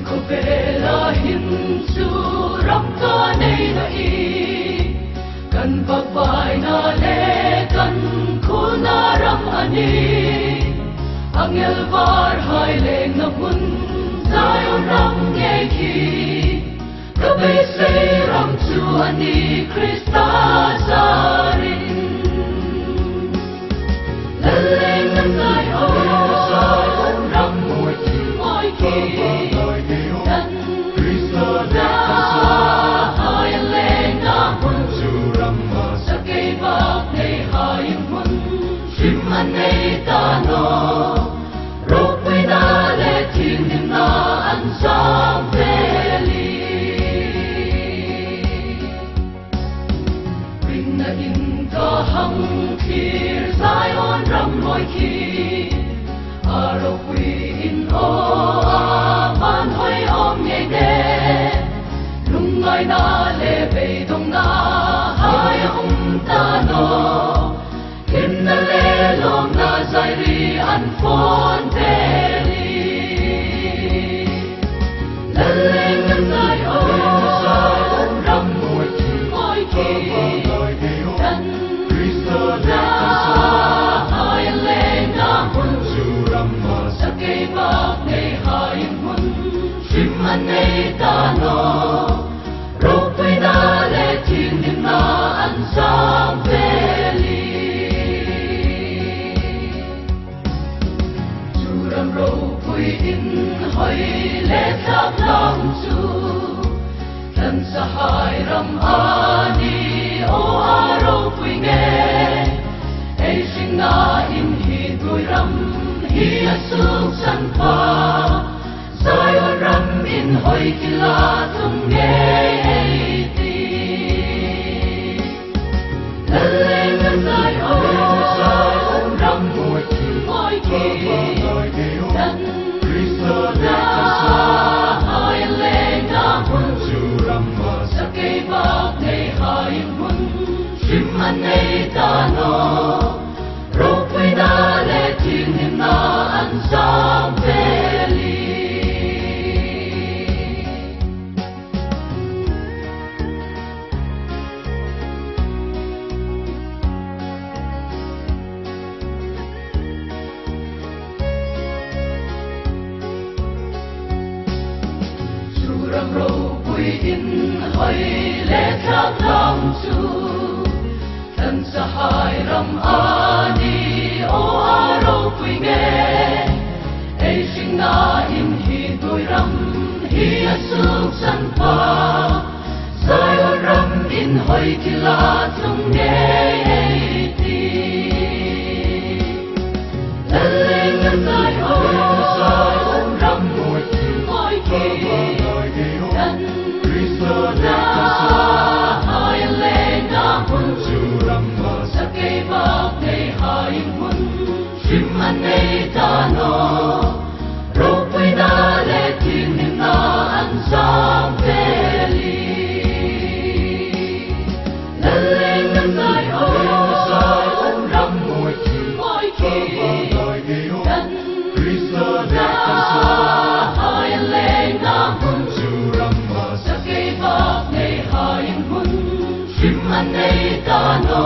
ko belahin surang kanay na kan pagbay na lekan kunaram ani angel var haileng na mun tayo ram ngeki kabay say ram tu ani Krista sarin laleng na tayo ram moy ki dan Krista na haileng na mun sa kay bak nay hayang mun shimman nay tano rokway na letin na ang sambeli ring na intahang kir Zion ram moy ki arokwi in o aman hoy om ngay de lungay na lebe dong na hayang tano kim na lelong na zairi an fonteli laleng na tayo ram moy ki dan Kristo na haileng na mun sa kay bak nay hayang mun shimman nay tano rokway na letin na ang sambeli suram rokway in hoy letak lang su kan sa hayram ani o arokway nge ay sing na inhidoy ram hiasuk san pa sayo ram in hoy kilatung ngeti laleng na tayo ram moy ki dan Kristo na haileng na mun sa kay bak nay hayang mun shimman nay tano rokway na letin na ang sambeli suram rokway in hoy letak lang su kan sa hayram ani o arokway nge ay sing na inhidoy ram hiasuk san pa sayo ram in hoy kilatung ngeti laleng na tayo ram moy ki dan Kristo na haileng na mun sa kay bak nay hayang mun shimman nay tano rokway na letin na ang sambeli laleng na tayo ram moy ki dan Kristo na haileng na mun sa kay bak nay hayang mun shimman nay tano